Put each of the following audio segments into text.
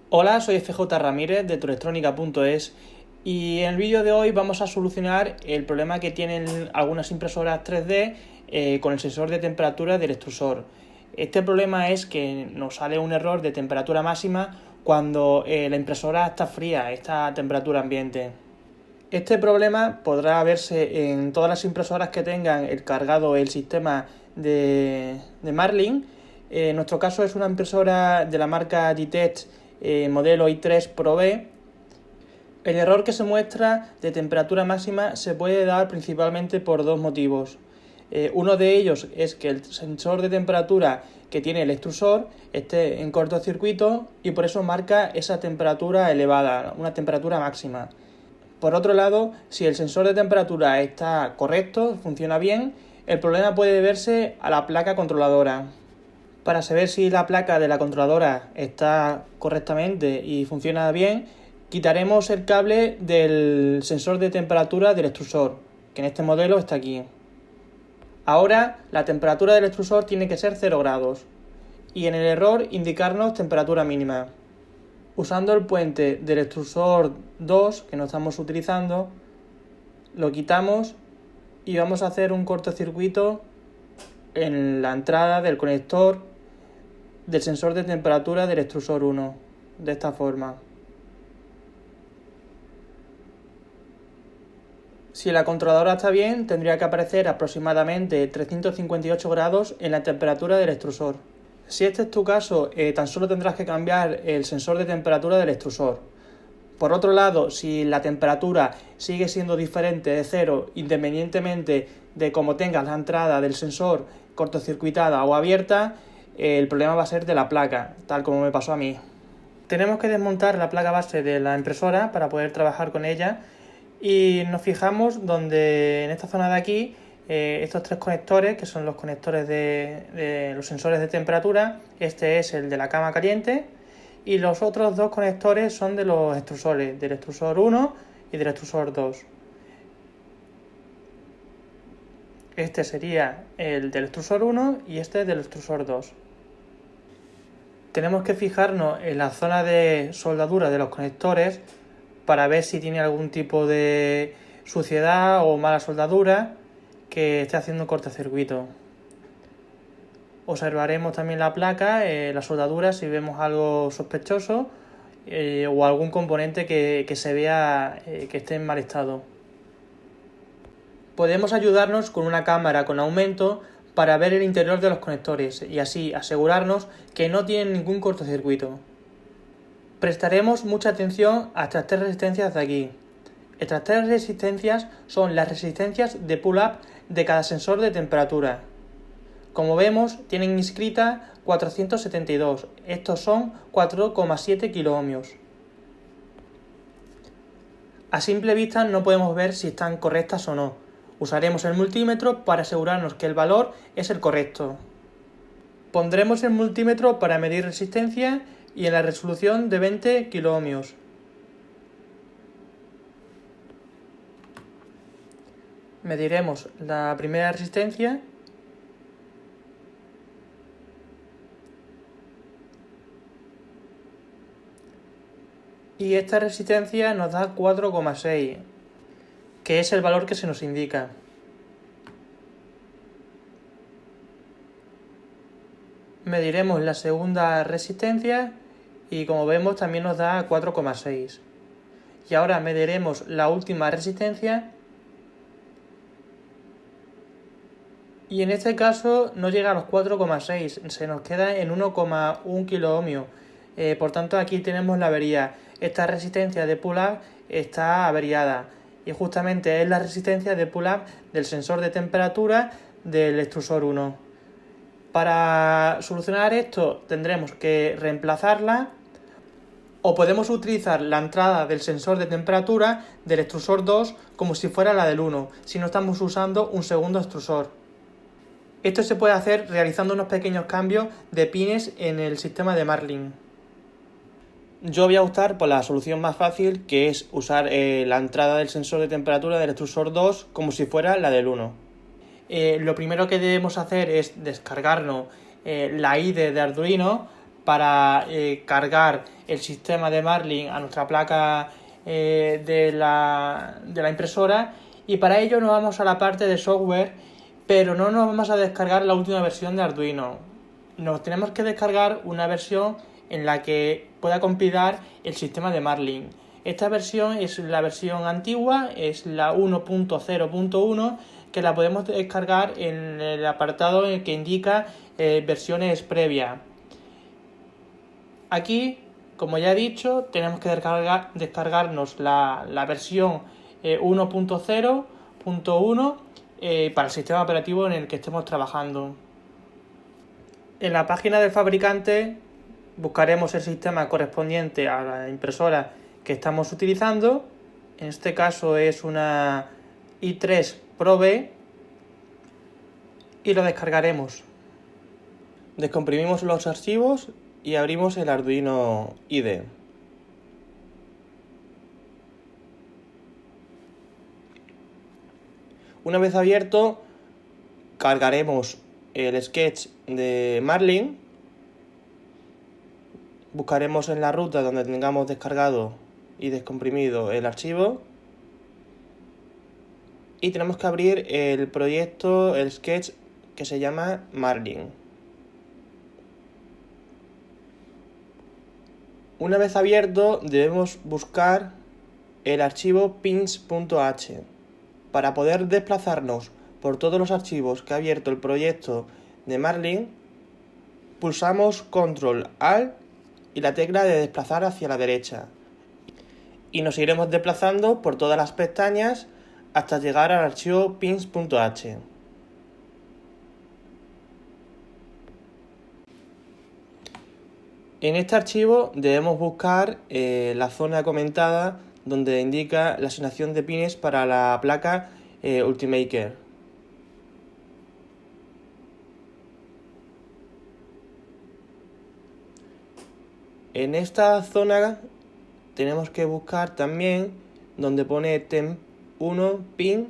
Hola, soy FJ Ramírez de tuelectronica.es y en el vídeo de hoy vamos a solucionar el problema que tienen algunas impresoras 3D con el sensor de temperatura del extrusor. Este problema es que nos sale un error de temperatura máxima cuando la impresora está fría, está a temperatura ambiente. Este problema podrá verse en todas las impresoras que tengan el sistema de Marlin. En nuestro caso es una impresora de la marca Ditech modelo i3 Pro B. El error que se muestra de temperatura máxima se puede dar principalmente por dos motivos. Uno de ellos es que el sensor de temperatura que tiene el extrusor esté en cortocircuito y por eso marca esa temperatura elevada, una temperatura máxima. Por otro lado, si el sensor de temperatura está correcto, funciona bien, el problema puede deberse a la placa controladora. Para saber si la placa de la controladora está correctamente y funciona bien, quitaremos el cable del sensor de temperatura del extrusor, que en este modelo está aquí. Ahora la temperatura del extrusor tiene que ser 0 grados y en el error indicarnos temperatura mínima. Usando el puente del extrusor 2 que no estamos utilizando, lo quitamos y vamos a hacer un cortocircuito en la entrada del conector del sensor de temperatura del extrusor 1, de esta forma. Si la controladora está bien, tendría que aparecer aproximadamente 358 grados en la temperatura del extrusor. Si este es tu caso, tan solo tendrás que cambiar el sensor de temperatura del extrusor. Por otro lado, si la temperatura sigue siendo diferente de 0, independientemente de cómo tengas la entrada del sensor cortocircuitada o abierta, el problema va a ser de la placa, tal como me pasó a mí. Tenemos que desmontar la placa base de la impresora para poder trabajar con ella y nos fijamos donde en esta zona de aquí estos tres conectores, que son los conectores de los sensores de temperatura. Este es el de la cama caliente y los otros dos conectores son de los extrusores, del extrusor 1 y del extrusor 2. Este sería el del extrusor 1 y este del extrusor 2. Tenemos que fijarnos en la zona de soldadura de los conectores para ver si tiene algún tipo de suciedad o mala soldadura que esté haciendo cortocircuito. Observaremos también la placa, la soldadura, si vemos algo sospechoso o algún componente que se vea que esté en mal estado. Podemos ayudarnos con una cámara con aumento para ver el interior de los conectores y así asegurarnos que no tienen ningún cortocircuito. Prestaremos mucha atención a estas tres resistencias de aquí. Estas tres resistencias son las resistencias de pull-up de cada sensor de temperatura. Como vemos, tienen inscrita 472. Estos son 4,7 kiloohmios. A simple vista no podemos ver si están correctas o no. Usaremos el multímetro para asegurarnos que el valor es el correcto. Pondremos el multímetro para medir resistencia y en la resolución de 20 kiloohmios. Mediremos la primera resistencia y esta resistencia nos da 4,6, que es el valor que se nos indica. Mediremos la segunda resistencia y como vemos también nos da 4,6. Y ahora mediremos la última resistencia y en este caso no llega a los 4,6, se nos queda en 1,1 kiloohmio. Por tanto aquí tenemos la avería. Esta resistencia de pull-up está averiada y justamente es la resistencia de pull-up del sensor de temperatura del extrusor 1. Para solucionar esto tendremos que reemplazarla o podemos utilizar la entrada del sensor de temperatura del extrusor 2 como si fuera la del 1, si no estamos usando un segundo extrusor. Esto se puede hacer realizando unos pequeños cambios de pines en el sistema de Marlin. Yo voy a optar por la solución más fácil, que es usar la entrada del sensor de temperatura del extrusor 2 como si fuera la del 1. Lo primero que debemos hacer es descargarnos la IDE de Arduino para cargar el sistema de Marlin a nuestra placa de la impresora, y para ello nos vamos a la parte de software, pero no nos vamos a descargar la última versión de Arduino. Nos tenemos que descargar una versión en la que pueda compilar el sistema de Marlin. Esta versión es la versión antigua, es la 1.0.1, que la podemos descargar en el apartado en el que indica versiones previas. Aquí, como ya he dicho, tenemos que descargarnos la versión 1.0.1 para el sistema operativo en el que estemos trabajando. En la página del fabricante buscaremos el sistema correspondiente a la impresora que estamos utilizando. En este caso es una i3 Pro B y lo descargaremos. Descomprimimos los archivos y abrimos el Arduino IDE. Una vez abierto, cargaremos el sketch de Marlin. Buscaremos en la ruta donde tengamos descargado y descomprimido el archivo. Y tenemos que abrir el proyecto, el sketch que se llama Marlin. Una vez abierto, debemos buscar el archivo pins.h. Para poder desplazarnos por todos los archivos que ha abierto el proyecto de Marlin, pulsamos Control Alt y la tecla de desplazar hacia la derecha. Y nos iremos desplazando por todas las pestañas hasta llegar al archivo pins.h. En este archivo debemos buscar la zona comentada donde indica la asignación de pines para la placa Ultimaker. En esta zona tenemos que buscar también donde pone temp 1 pin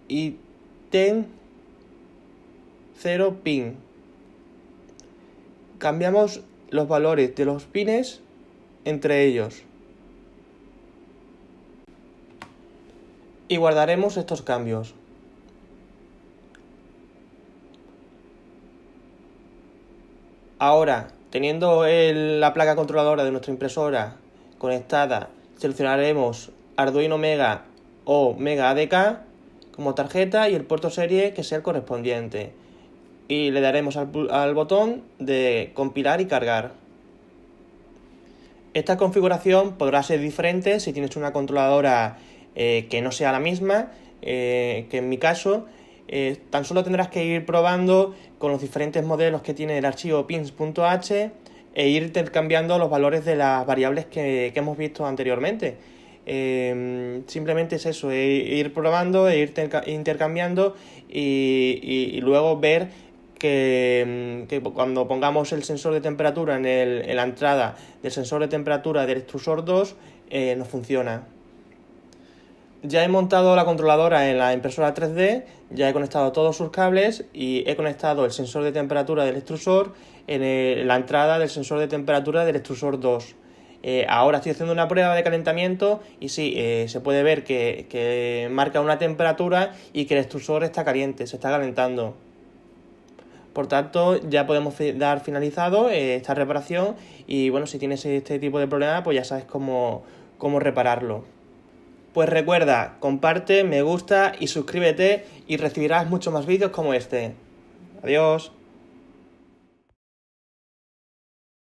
y temp 0 pin. Cambiamos los valores de los pines entre ellos y guardaremos estos cambios. Ahora, teniendo la placa controladora de nuestra impresora conectada, seleccionaremos Arduino Mega o Mega ADK como tarjeta y el puerto serie que sea el correspondiente. Y le daremos al botón de compilar y cargar. Esta configuración podrá ser diferente si tienes una controladora que no sea la misma, que en mi caso. Tan solo tendrás que ir probando con los diferentes modelos que tiene el archivo pins.h e ir intercambiando los valores de las variables que hemos visto anteriormente. Simplemente es eso, ir probando e ir intercambiando y luego ver que cuando pongamos el sensor de temperatura en la entrada del sensor de temperatura del extrusor 2 nos funciona. Ya he montado la controladora en la impresora 3D, ya he conectado todos sus cables y he conectado el sensor de temperatura del extrusor en la entrada del sensor de temperatura del extrusor 2. Ahora estoy haciendo una prueba de calentamiento y sí, se puede ver que marca una temperatura y que el extrusor está caliente, se está calentando. Por tanto, ya podemos dar finalizado esta reparación y bueno, si tienes este tipo de problema, pues ya sabes cómo repararlo. Pues recuerda, comparte, me gusta y suscríbete y recibirás muchos más vídeos como este. Adiós.